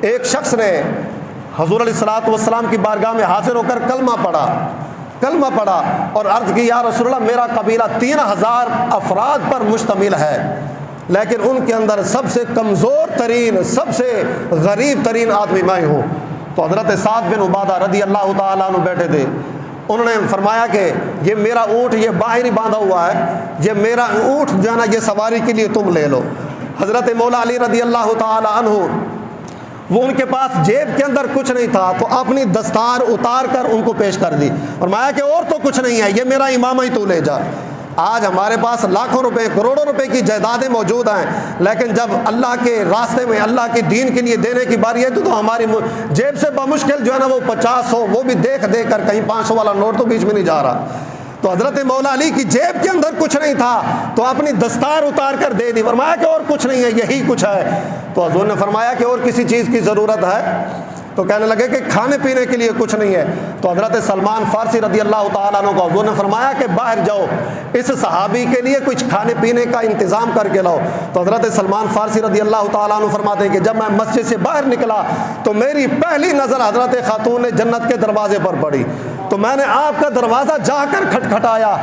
ایک شخص نے حضور علیہ الصلوۃ والسلام کی بارگاہ میں حاضر ہو کر کلمہ پڑھا اور عرض کی یا رسول اللہ میرا قبیلہ 3000 افراد پر مشتمل ہے، لیکن ان کے اندر سب سے کمزور ترین، سب سے غریب ترین آدمی میں ہوں۔ تو حضرت سعد بن عبادہ رضی اللہ تعالیٰ عنہ بیٹھے تھے، انہوں نے فرمایا کہ یہ میرا اونٹ یہ باہر ہی باندھا ہوا ہے، یہ میرا اونٹ جو ہے نا یہ سواری کے لیے تم لے لو۔ حضرت مولا علی رضی اللہ تعالیٰ عنہ وہ ان کے پاس جیب کے اندر کچھ نہیں تھا تو اپنی دستار اتار کر ان کو پیش کر دی، فرمایا کہ اور تو کچھ نہیں ہے، یہ میرا امامہ ہی تو لے جا۔ آج ہمارے پاس لاکھوں روپے کروڑوں روپے کی جائیدادیں موجود ہیں، لیکن جب اللہ کے راستے میں اللہ کے دین کے لیے دینے کی باری ہے تو ہماری جیب سے بمشکل جو ہے نا وہ 50 100 وہ بھی دیکھ کر کہیں 500 والا نوٹ تو بیچ میں نہیں جا رہا۔ تو حضرت مولا علی کی جیب کے اندر کچھ نہیں تھا تو اپنی دستار اتار کر دے دی، فرمایا کہ اور کچھ نہیں ہے، یہی کچھ ہے۔ تو حضور نے فرمایا کہ اور کسی چیز کی ضرورت ہے؟ تو کہنے لگے کہ کھانے پینے کے لیے کچھ نہیں ہے۔ تو حضرت سلمان فارسی رضی اللہ تعالیٰ عنہ کو حضور نے فرمایا کہ باہر جاؤ، اس صحابی کے لیے کچھ کھانے پینے کا انتظام کر کے لاؤ۔ تو حضرت سلمان فارسی رضی اللہ تعالیٰ عنہ فرماتے ہیں کہ جب میں مسجد سے باہر نکلا تو میری پہلی نظر حضرت خاتون نے جنت کے دروازے پر پڑی، تو میں نے آپ کا دروازہ جا کر کھٹکھٹایا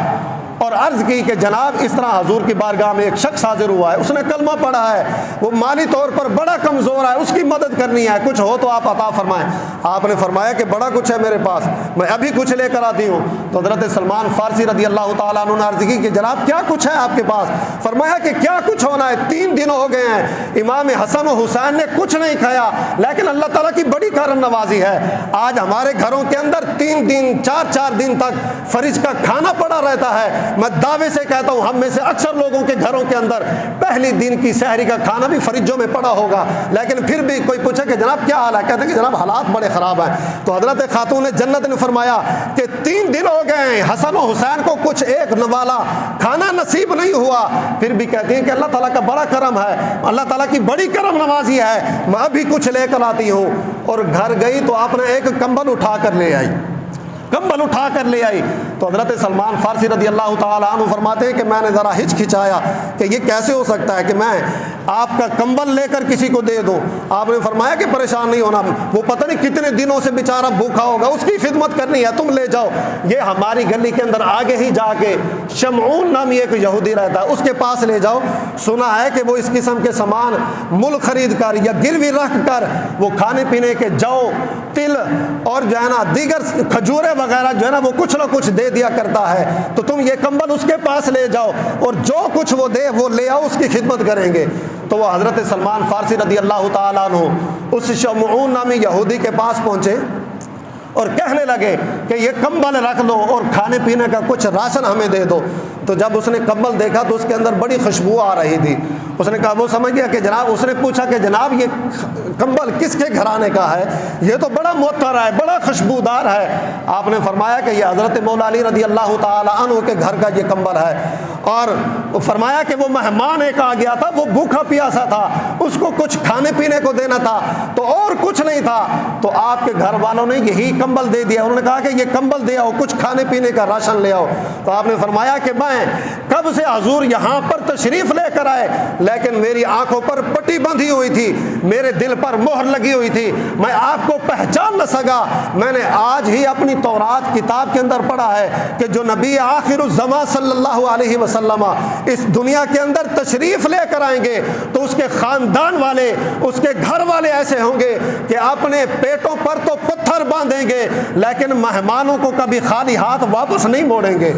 اور عرض کی کہ جناب اس طرح حضور کی بارگاہ میں ایک شخص حاضر ہوا ہے، اس نے کلمہ پڑھا ہے، وہ مالی طور پر بڑا کمزور ہے، اس کی مدد کرنی ہے، کچھ ہو تو آپ عطا فرمائیں۔ آپ نے فرمایا کہ بڑا کچھ ہے میرے پاس، میں ابھی کچھ لے کر آتی ہوں۔ تو حضرت سلمان فارسی رضی اللہ تعالیٰ عنہ نے عرض کی کہ جناب کیا کچھ ہے آپ کے پاس؟ فرمایا کہ کیا کچھ ہونا ہے، 3 دن ہو گئے ہیں امام حسن و حسین نے کچھ نہیں کھایا، لیکن اللہ تعالیٰ کی بڑی کرم نوازی ہے، آج ہمارے گھروں کے اندر 3 دن 4 دن تک فرج کا کھانا پڑا رہتا ہے۔ میں دعوے سے کہتا ہوں ہم میں سے اکثر لوگوں کے گھروں کے اندر پہلی دن کی سحری کا کھانا بھی فریجوں میں پڑا ہوگا، لیکن پھر بھی کوئی پوچھے کہ جناب کیا حال ہے، کہتے ہیں کہ جناب حالات بڑے خراب ہیں۔ تو حضرت خاتون جنت نے فرمایا کہ 3 دن ہو گئے ہیں حسن و حسین کو کچھ ایک نوالا کھانا نصیب نہیں ہوا، پھر بھی کہتے ہیں کہ اللہ تعالیٰ کا بڑا کرم ہے، اللہ تعالیٰ کی بڑی کرم نوازی ہے، میں ابھی کچھ لے کر آتی ہوں۔ اور گھر گئی تو آپ نے ایک کمبل اٹھا کر لے آئی۔ تو حضرت سلمان فارسی رضی اللہ تعالیٰ عنہ فرماتے ہیں کہ میں نے ذرا ہچکچایا کہ یہ کیسے ہو سکتا ہے کہ میں آپ کا کمبل لے کر کسی کو دے دوں۔ آپ نے فرمایا کہ پریشان نہیں ہونا، وہ پتہ نہیں کتنے دنوں سے بیچارہ بھوکا ہوگا، اس کی خدمت کرنی ہے، تم لے جاؤ۔ یہ ہماری گلی کے اندر آگے ہی جا کے شمعون نامی ایک یہودی رہتا ہے، اس کے پاس لے جاؤ، سنا ہے کہ وہ اس قسم کے سامان مل خرید کر یا گروی رکھ کر وہ کھانے پینے کے جو تل اور جو ہے نا دیگر کھجورے وغیرہ جو ہے نا وہ کچھ نہ کچھ دے دیا کرتا ہے، تو تم یہ کمبل اس کے پاس لے جاؤ اور جو کچھ وہ دے وہ لے آؤ، اس کی خدمت کریں گے۔ تو وہ حضرت سلمان فارسی رضی اللہ تعالیٰ عنہ اس شمعون نامی یہودی کے پاس پہنچے اور کہنے لگے کہ یہ کمبل رکھ لو اور کھانے پینے کا کچھ راشن ہمیں دے دو۔ تو جب اس نے کمبل دیکھا تو اس کے اندر بڑی خوشبو آ رہی تھی، اس نے کہا وہ سمجھ گیا کہ جناب، اس نے پوچھا کہ جناب یہ کمبل کس کے گھرانے کا ہے، یہ تو بڑا معطر ہے، بڑا خوشبودار ہے۔ آپ نے فرمایا کہ یہ حضرت مولا علی رضی اللہ تعالی عنہ کے گھر کا یہ کمبل ہے، اور فرمایا کہ وہ مہمان ایک آ گیا تھا، وہ بھوکا پیاسا تھا، اس کو کچھ کھانے پینے کو دینا تھا تو اور کچھ نہیں تھا، تو آپ کے گھر والوں نے یہی کمبل دے دیا۔ انہوں نے کہا کہ یہ کمبل دے آؤ، کچھ کھانے پینے کا راشن لے آؤ۔ تو آپ نے فرمایا کہ میں کب سے حضور یہاں پر تشریف لے کر آئے، لیکن میری آنکھوں پر پٹی بندھی ہوئی تھی، میرے دل پر مہر لگی ہوئی تھی، میں آپ کو پہچان نہ سکا۔ میں نے آج ہی اپنی تورات کتاب کے اندر پڑھا ہے کہ جو نبی آخر الزمان صلی اللہ علیہ وسلم اس دنیا کے اندر تشریف لے کر آئیں گے تو اس کے خاندان والے، اس کے گھر والے ایسے ہوں گے کہ اپنے پیٹوں پر تو پتھر باندھیں گے لیکن مہمانوں کو کبھی خالی ہاتھ واپس نہیں موڑیں گے۔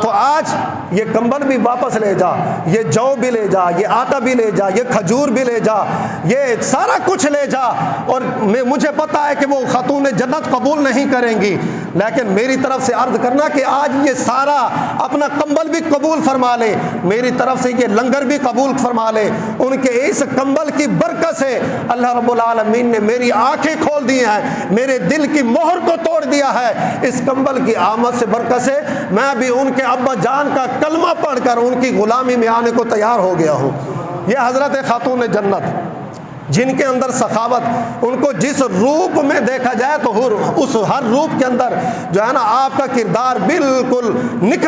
تو آج یہ کمبل بھی واپس لے جا، یہ جو بھی لے جا، یہ آٹا بھی لے جا، یہ کھجور بھی لے جا، یہ سارا کچھ لے جا، اور مجھے پتا ہے کہ وہ خاتون جنت قبول نہیں کریں گی، لیکن میری طرف سے عرض کرنا کہ آج یہ سارا اپنا کمبل بھی قبول فرما لے، میری طرف سے یہ لنگر بھی قبول فرما لے۔ ان کے اس کمبل کی برکت سے اللہ رب العالمین نے میری آنکھیں کھول دی ہیں، میرے دل کی مہر کو توڑ دیا ہے۔ اس کمبل کی آمد سے برکت سے میں بھی ان کے ابا جان کا کلمہ پڑھ کر ان کی غلامی میں آنے کو تیار ہو گیا ہوں۔ یہ حضرت خاتون جنت جن کے اندر سخاوت، ان کو جس روپ میں دیکھا جائے تو اس ہر روپ کے اندر جو ہے نا آپ کا کردار بالکل نکھر